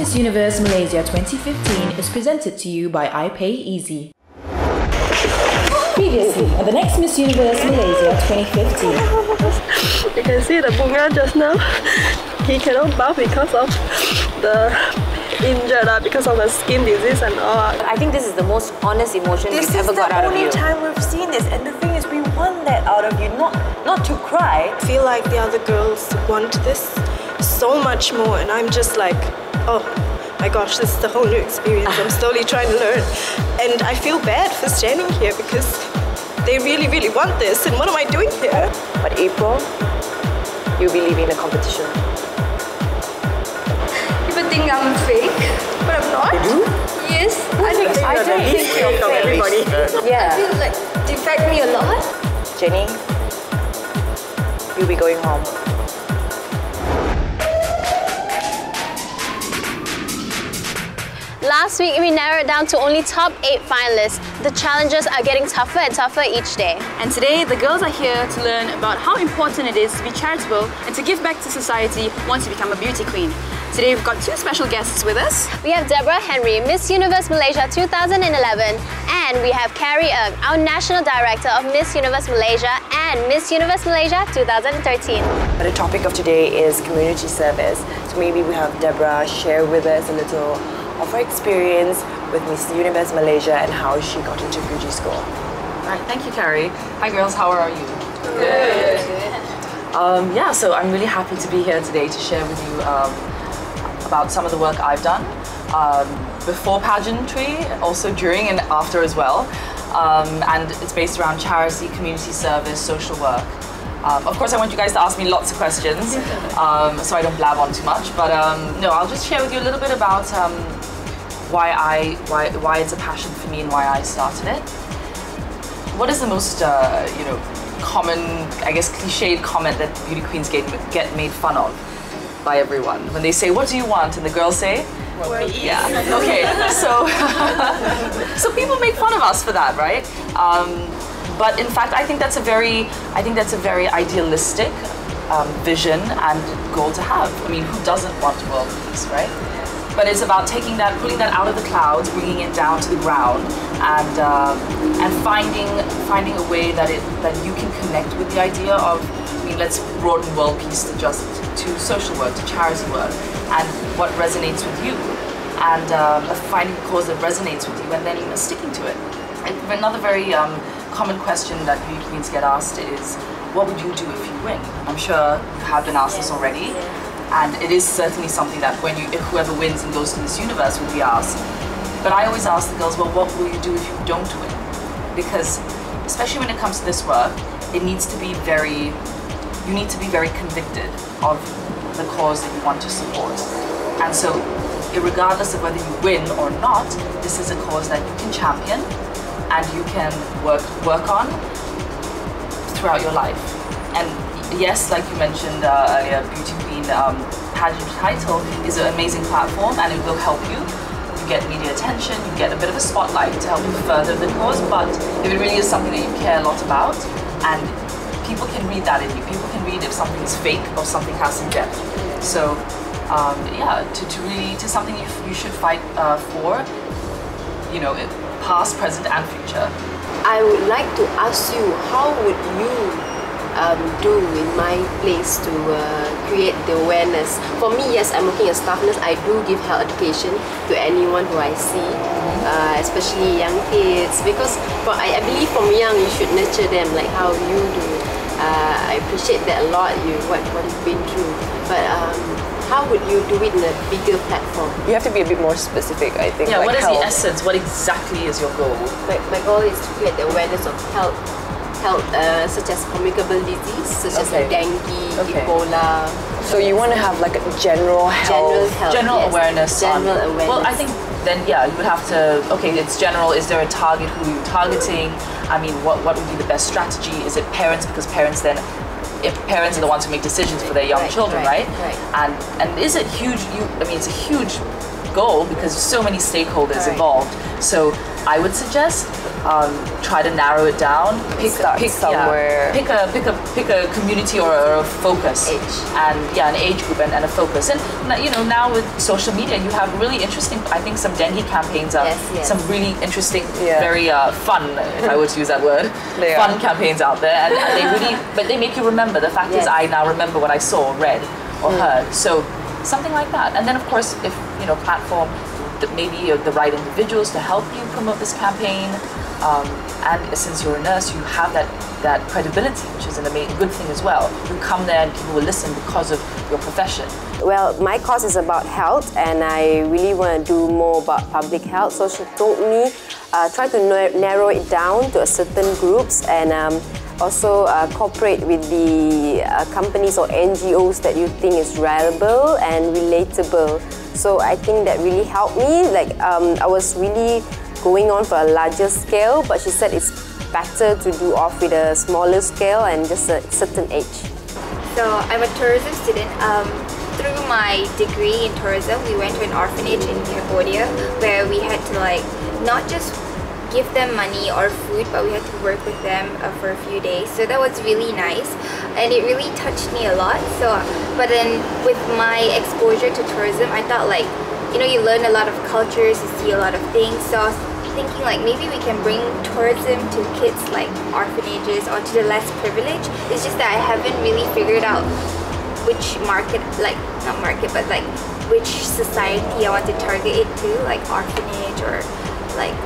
Miss Universe Malaysia 2015 is presented to you by iPay Easy. Previously on the Next Miss Universe Malaysia 2015. You can see the bunga just now. He cannot bath because of the injured, because of the skin disease and all. I think this is the most honest emotion we've ever got out of you. This is the only time we've seen this, and the thing is, we want that out of you, not to cry. I feel like the other girls want this so much more, and I'm just like, oh my gosh, this is a whole new experience. I'm slowly trying to learn, and I feel bad for standing here because they really, really want this, and what am I doing here? But April, you'll be leaving the competition. People think I'm fake, but I'm not. You do? Yes, I don't think you're fake. Everybody. I feel like they affect me a lot. Jenny, you'll be going home. Last week, we narrowed down to only top 8 finalists. The challenges are getting tougher and tougher each day. And today, the girls are here to learn about how important it is to be charitable and to give back to society once you become a beauty queen. Today, we've got 2 special guests with us. We have Deborah Henry, Miss Universe Malaysia 2011, and we have Carrie Ng, our National Director of Miss Universe Malaysia and Miss Universe Malaysia 2013. The topic of today is community service. So maybe we have Deborah share with us a little of her experience with Miss Universe Malaysia and how she got into beauty school. Alright, thank you, Carrie. Hi girls, how are you? Good. Yeah, so I'm really happy to be here today to share with you about some of the work I've done before pageantry, also during and after as well. And it's based around charity, community service, social work. Of course, I want you guys to ask me lots of questions, so I don't blab on too much. But no, I'll just share with you a little bit about why it's a passion for me and why I started it. What is the most common, I guess, cliched comment that beauty queens get made fun of by everyone when they say, "What do you want?" and the girls say, "What we eat." Yeah. Okay. So so people make fun of us for that, right? But in fact, I think that's a very idealistic vision and goal to have. I mean, who doesn't want world peace, right? But it's about taking that, pulling that out of the clouds, bringing it down to the ground, and finding a way that you can connect with the idea of. I mean, let's broaden world peace to social work, to charity work, and what resonates with you, and finding a cause that resonates with you, and then sticking to it. And another very common question that beauty queens get asked is, what would you do if you win? I'm sure you have been asked this already, and it is certainly something that if whoever wins and goes to Miss Universe will be asked. But I always ask the girls, well, what will you do if you don't win? Because especially when it comes to this work, you need to be very convicted of the cause that you want to support. And so, regardless of whether you win or not, this is a cause that you can champion and you can work on throughout your life. And yes, like you mentioned earlier, Beauty Queen pageant title is an amazing platform, and it will help you. You get media attention, you get a bit of a spotlight to help you further the cause, but if it really is something that you care a lot about, and people can read that in you, people can read if something is fake or something has some depth. So yeah, to something you should fight for, past, present and future. I would like to ask you, how would you do in my place to create the awareness? For me, yes, I'm working as staff nurse. I do give health education to anyone who I see, especially young kids, because I believe from young you should nurture them like how you do. I appreciate that a lot, what you've been through. But how would you do it in a bigger platform? You have to be a bit more specific, I think. Yeah, like what is health. the essence? What exactly is your goal? My goal is to create the awareness of health such as communicable disease, such as dengue, Ebola. So you want to have like a general health, general awareness. Well, I think then you would have to. Okay, it's general. Is there a target? Who are you targeting? I mean, what would be the best strategy? Is it parents? Because parents then. If parents are the ones who make decisions for their young children, right? And is it huge? I mean, it's a huge goal because so many stakeholders involved. So I would suggest try to narrow it down. Start somewhere. Yeah, pick a community or a focus. And an age group and a focus. And you know, now with social media, you have really interesting, I think some dengue campaigns are some really interesting, very fun, if I were to use that word, fun campaigns out there. And they really, but they make you remember. The fact is, I now remember what I saw, read, or heard. So something like that. And then of course, if you know, platform, maybe the right individuals to help you promote this campaign. And since you're a nurse, you have that credibility, which is a good thing as well. You come there and people will listen because of your profession. Well, my course is about health, and I really want to do more about public health. So she told me try to narrow it down to a certain groups, and also cooperate with the companies or NGOs that you think is reliable and relatable. So I think that really helped me. Like I was really going on for a larger scale, but she said it's better to do off with a smaller scale and just a certain age. So I'm a tourism student. Through my degree in tourism, we went to an orphanage in Cambodia where we had to like not just give them money or food, but we had to work with them for a few days. So that was really nice, and it really touched me a lot. So, but then with my exposure to tourism, I thought like, you know, you learn a lot of cultures, you see a lot of things. So I was thinking like maybe we can bring tourism to kids like orphanages or to the less privileged. It's just that I haven't really figured out which market, like not market, but like which society I want to target it to, like orphanage or like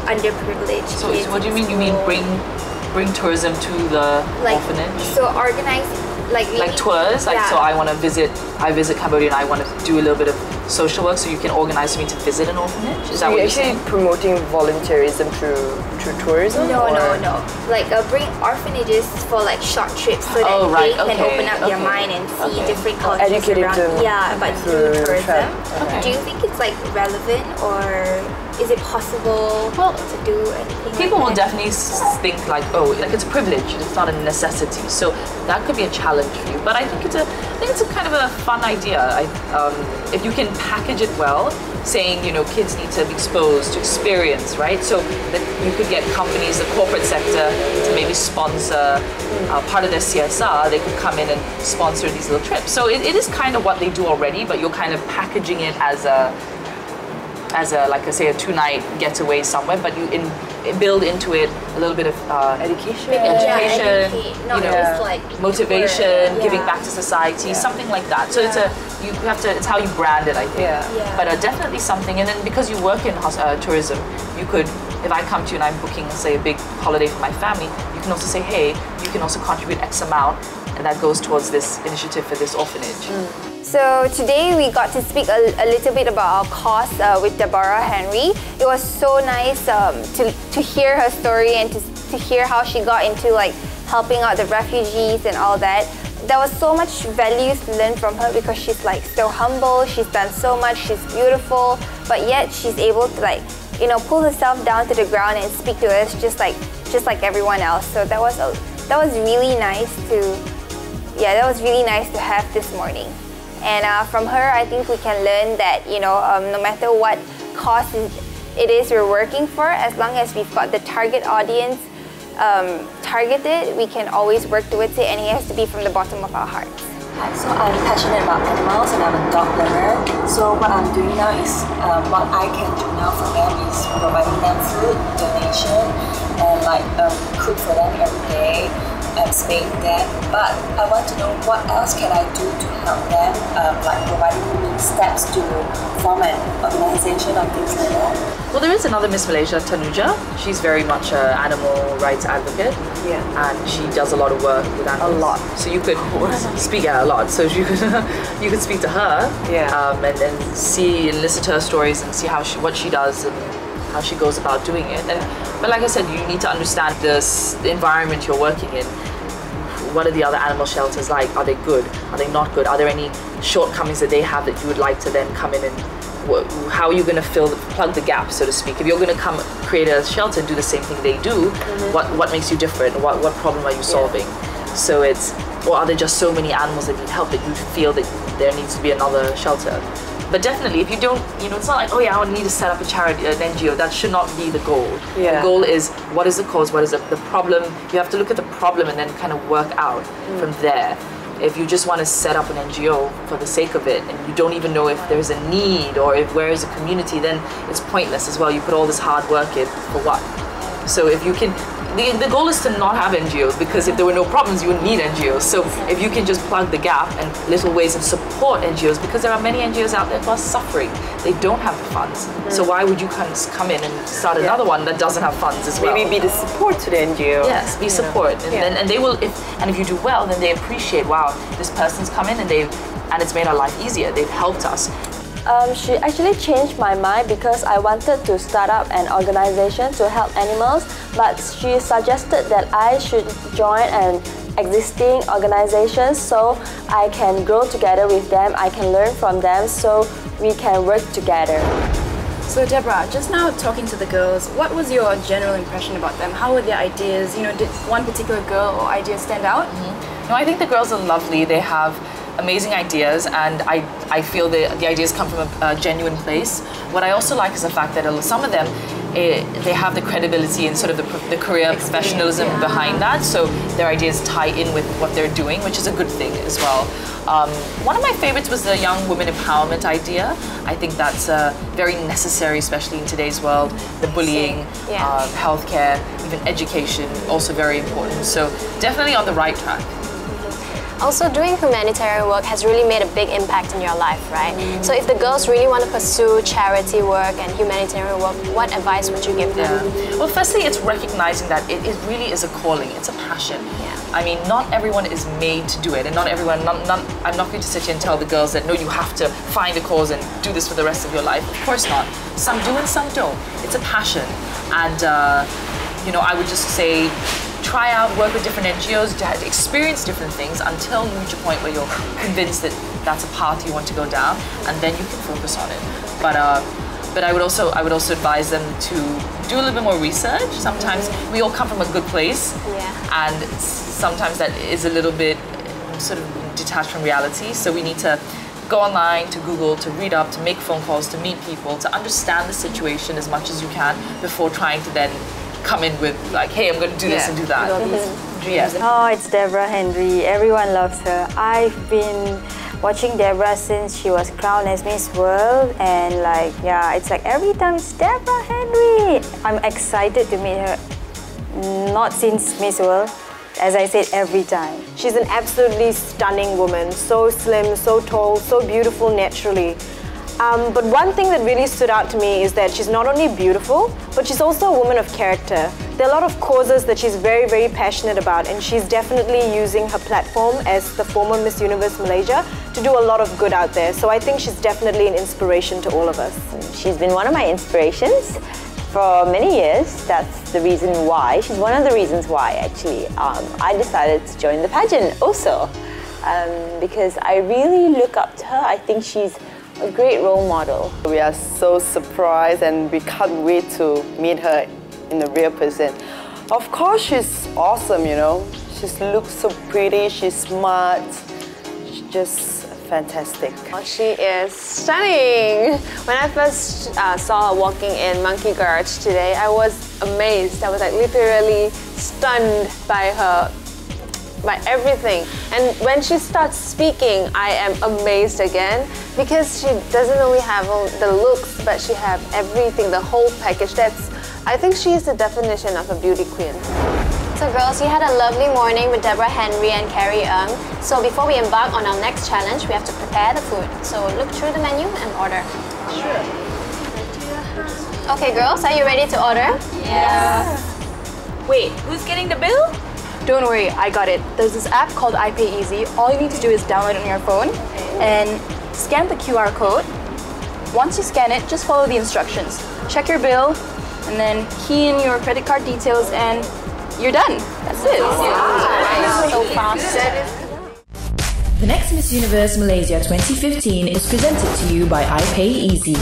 underprivileged kids. So what do you mean? You mean bring tourism to the orphanage? So organize like tours. Like so, I visit Cambodia and I want to do a little bit of social work. So you can organize me to visit an orphanage. Is that what you're actually saying? Promoting volunteerism through tourism? No. Like bring orphanages for like short trips so that they can open up their mind and see different cultures around. But through tourism. Do you think it's like relevant, or is it possible to do anything? People like will definitely think like, oh, like it's a privilege. It's not a necessity. So that could be a challenge for you. But I think it's a kind of a fun idea. If you can package it well, saying, you know, kids need to be exposed to experience, right? So that you could get companies, the corporate sector, to maybe sponsor part of their CSR. They could come in and sponsor these little trips. So it is kind of what they do already, but you're kind of packaging it as a like I say, a 2-night getaway somewhere, but you build into it a little bit of education, like motivation, giving back to society, something like that. So it's how you brand it, I think. But definitely something. And then because you work in tourism, you could, if I come to you and I'm booking, say, a big holiday for my family, you can also say, hey, you can also contribute X amount, and that goes towards this initiative for this orphanage. So today we got to speak a little bit about our cause with Deborah Henry. It was so nice to hear her story and to hear how she got into like helping out the refugees and all that. There was so much values to learn from her because she's like so humble, she's done so much, she's beautiful, but yet she's able to like, you know, pull herself down to the ground and speak to us just like everyone else. So that was really nice to have this morning. And from her, I think we can learn that, you know, no matter what cause it is we're working for, as long as we've got the target audience targeted, we can always work towards it, and it has to be from the bottom of our hearts. Hi, so I'm passionate about animals and I'm a dog lover. So what I'm doing now is, what I can do now for them is providing them food, donation, and like cook for them every day. Spaying them, but I want to know what else can I do to help them, like providing me steps to form an organization or things like that. Well, there is another Miss Malaysia, Tanuja. She's very much an animal rights advocate, and she does a lot of work with animals. A lot. So you could speak a lot. So you could speak to her, and then see and listen to her stories and see what she does and how she goes about doing it. But like I said, you need to understand the environment you're working in. What are the other animal shelters like? Are they good? Are they not good? Are there any shortcomings that they have that you would like to then come in and how are you going to plug the gap, so to speak? If you're going to come create a shelter and do the same thing they do, what makes you different? What problem are you solving? So or are there just so many animals that need help that you feel that there needs to be another shelter? But definitely, if you don't, it's not like, oh yeah, I need to set up a charity, an NGO. That should not be the goal. Yeah. The goal is, what is the cause? What is the problem? You have to look at the problem and then kind of work out from there. If you just want to set up an NGO for the sake of it, and you don't even know if there's a need or if where is a community, then it's pointless as well. You put all this hard work in for what? So if you can, the goal is to not have NGOs, because if there were no problems, you wouldn't need NGOs. So if you can just plug the gap and little ways and support NGOs, because there are many NGOs out there who are suffering. They don't have the funds. So why would you come in and start another one that doesn't have funds as well? Maybe be the support to the NGO. Yes, be support. And they will, if you do well, then they appreciate, wow, this person's come in and it's made our life easier. They've helped us. She actually changed my mind because I wanted to start up an organization to help animals, but she suggested that I should join an existing organization so I can grow together with them, I can learn from them, so we can work together. So Deborah, just now talking to the girls, what was your general impression about them? How were their ideas? Did one particular girl or idea stand out? No, I think the girls are lovely. They have amazing ideas, and I feel the ideas come from a genuine place. What I also like is the fact that some of them, they have the credibility and sort of the career professionalism behind that, so their ideas tie in with what they're doing, which is a good thing as well. One of my favorites was the young women empowerment idea. I think that's very necessary, especially in today's world. The bullying, healthcare, even education, also very important. So definitely on the right track. Also, doing humanitarian work has really made a big impact in your life, right? So if the girls really want to pursue charity work and humanitarian work, what advice would you give them? Well, firstly, it's recognizing that it really is a calling, it's a passion. I mean, not everyone is made to do it, and not everyone, I'm not going to sit here and tell the girls that, no, you have to find a cause and do this for the rest of your life. Of course not. Some do and some don't. It's a passion. And, I would just say, try out, work with different NGOs, to experience different things until you reach a point where you're convinced that that's a path you want to go down, and then you can focus on it. But I would also advise them to do a little bit more research. Sometimes we all come from a good place, and sometimes that is a little bit sort of detached from reality. So we need to go online, to Google, to read up, to make phone calls, to meet people, to understand the situation as much as you can before trying to then come in with like, hey, I'm going to do this and do that. Oh, it's Deborah Henry. Everyone loves her. I've been watching Deborah since she was crowned as Miss World, and it's like every time it's Deborah Henry. I'm excited to meet her. Not since Miss World, as I said, every time. She's an absolutely stunning woman. So slim, so tall, so beautiful naturally. But one thing that really stood out to me is that she's not only beautiful, but she's also a woman of character. There are a lot of causes that she's very, very passionate about, and she's definitely using her platform as the former Miss Universe Malaysia to do a lot of good out there. So I think she's definitely an inspiration to all of us. She's been one of my inspirations for many years. That's the reason why. She's one of the reasons why, actually, I decided to join the pageant also. Because I really look up to her. I think she's a great role model. We are so surprised, and we can't wait to meet her in the real person. Of course, she's awesome, She looks so pretty, she's smart, she's just fantastic. She is stunning. When I first saw her walking in Monkey Garage today, I was amazed. I was like literally stunned by her, by everything. And when she starts speaking, I am amazed again, because she doesn't only have the looks, but she has everything, the whole package. I think she is the definition of a beauty queen. So girls, you had a lovely morning with Deborah Henry and Carrie Ng. So before we embark on our next challenge, we have to prepare the food. So look through the menu and order. Sure. Okay girls, are you ready to order? Yeah. Wait, who's getting the bill? Don't worry, I got it. There's this app called iPay Easy. All you need to do is download it on your phone and scan the QR code. Once you scan it, just follow the instructions. Check your bill and then key in your credit card details and you're done. That's it. So fast. The Next Miss Universe Malaysia 2015 is presented to you by iPay Easy.